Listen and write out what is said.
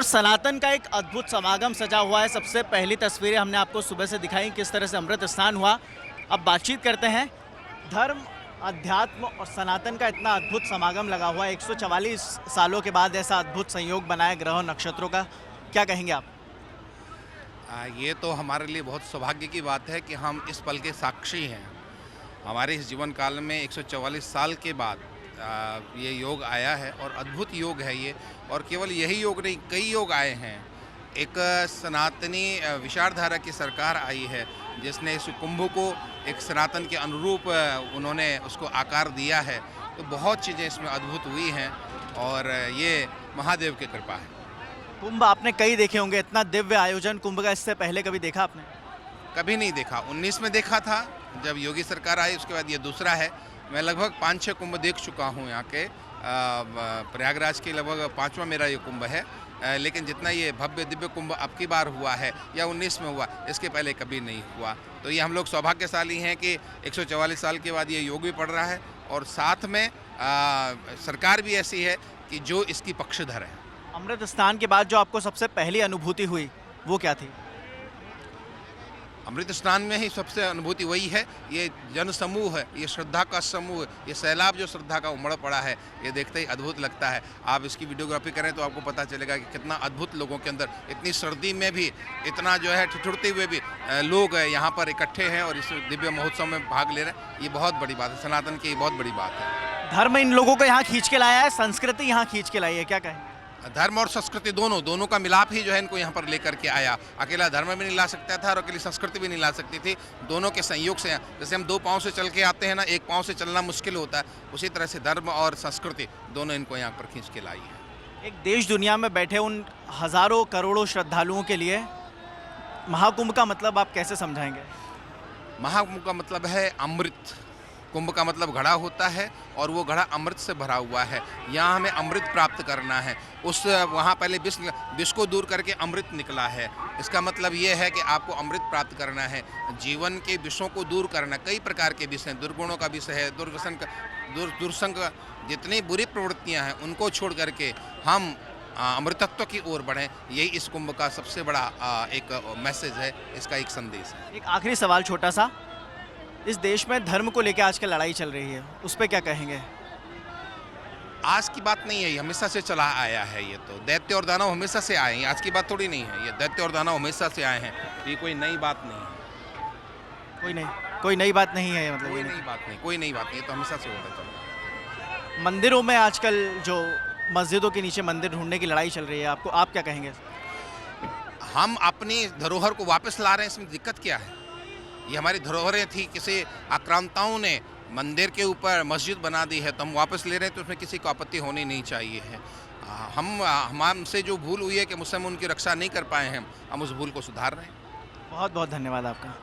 सनातन का एक अद्भुत समागम सजा हुआ है। सबसे पहली तस्वीरें हमने आपको सुबह से दिखाई किस तरह से अमृत स्नान हुआ। अब बातचीत करते हैं। धर्म, अध्यात्म और सनातन का इतना अद्भुत समागम लगा हुआ है। 144 सालों के बाद ऐसा अद्भुत संयोग बना है ग्रहों नक्षत्रों का, क्या कहेंगे आप? ये तो हमारे लिए बहुत सौभाग्य की बात है कि हम इस पल के साक्षी हैं। हमारे इस जीवन काल में 144 साल के बाद ये योग आया है और अद्भुत योग है ये। और केवल यही योग नहीं, कई योग आए हैं। एक सनातनी विचारधारा की सरकार आई है जिसने इस कुंभ को एक सनातन के अनुरूप उन्होंने उसको आकार दिया है। तो बहुत चीज़ें इसमें अद्भुत हुई हैं और ये महादेव की कृपा है। कुंभ आपने कई देखे होंगे, इतना दिव्य आयोजन कुंभ का इससे पहले कभी देखा आपने? कभी नहीं देखा। 19 में देखा था जब योगी सरकार आई, उसके बाद ये दूसरा है। मैं लगभग 5-6 कुंभ देख चुका हूँ यहाँ के। प्रयागराज के लगभग 5वां मेरा ये कुंभ है। लेकिन जितना ये भव्य दिव्य कुंभ अब की बार हुआ है या 19 में हुआ, इसके पहले कभी नहीं हुआ। तो ये हम लोग सौभाग्यशाली हैं कि 144 साल के बाद ये योग भी पड़ रहा है और साथ में सरकार भी ऐसी है कि जो इसकी पक्षधर है। अमृत स्नान के बाद जो आपको सबसे पहली अनुभूति हुई वो क्या थी? अमृत स्नान में ही सबसे अनुभूति वही है। ये जन समूह है, ये श्रद्धा का समूह है, ये सैलाब जो श्रद्धा का उमड़ पड़ा है, ये देखते ही अद्भुत लगता है। आप इसकी वीडियोग्राफी करें तो आपको पता चलेगा कि कितना अद्भुत लोगों के अंदर, इतनी सर्दी में भी इतना जो है ठिठुरते हुए भी लोग यहाँ पर इकट्ठे हैं और इस दिव्य महोत्सव में भाग ले रहे हैं। ये बहुत बड़ी बात है, सनातन की बहुत बड़ी बात है। धर्म इन लोगों को यहाँ खींच के लाया है, संस्कृति यहाँ खींच के लाई है, क्या कहें? धर्म और संस्कृति दोनों का मिलाप ही जो है इनको यहाँ पर लेकर के आया। अकेला धर्म भी नहीं ला सकता था और अकेली संस्कृति भी नहीं ला सकती थी। दोनों के संयोग से, जैसे हम 2 पाँव से चल के आते हैं ना, 1 पाँव से चलना मुश्किल होता है, उसी तरह से धर्म और संस्कृति दोनों इनको यहाँ पर खींच के लाई है। एक देश दुनिया में बैठे उन हजारों करोड़ों श्रद्धालुओं के लिए महाकुंभ का मतलब आप कैसे समझाएंगे? महाकुंभ का मतलब है अमृत। कुंभ का मतलब घड़ा होता है और वो घड़ा अमृत से भरा हुआ है। यहाँ हमें अमृत प्राप्त करना है। वहाँ पहले विष को दूर करके अमृत निकला है। इसका मतलब ये है कि आपको अमृत प्राप्त करना है, जीवन के विषों को दूर करना। कई प्रकार के विष हैं, दुर्गुणों का विष है, दुर्संग, जितनी बुरी प्रवृत्तियाँ हैं उनको छोड़ करके हम अमृतत्व की ओर बढ़ें। यही इस कुंभ का सबसे बड़ा एक मैसेज है, इसका एक संदेश है। एक आखिरी सवाल छोटा सा, इस देश में धर्म को लेकर आजकल लड़ाई चल रही है, उस पर क्या कहेंगे? आज की बात नहीं है, ये हमेशा से चला आया है। ये तो दैत्य और दानव हमेशा से आए हैं, आज की बात थोड़ी नहीं है। ये दैत्य और दानव हमेशा से आए हैं, ये कोई नई बात नहीं है। कोई नई बात नहीं है, मतलब कोई नई बात नहीं, ये तो हमेशा से होता चल रहा है। मंदिरों में आजकल जो मस्जिदों के नीचे मंदिर ढूंढने की लड़ाई चल रही है, आप क्या कहेंगे? हम अपनी धरोहर को वापस ला रहे हैं, इसमें दिक्कत क्या है? ये हमारी धरोहरें थी, किसी आक्रांताओं ने मंदिर के ऊपर मस्जिद बना दी है तो हम वापस ले रहे हैं, तो उसमें किसी को आपत्ति होनी नहीं चाहिए है। हमसे जो भूल हुई है कि मुझसे हम उनकी रक्षा नहीं कर पाए हैं, हम उस भूल को सुधार रहे हैं। बहुत बहुत धन्यवाद आपका।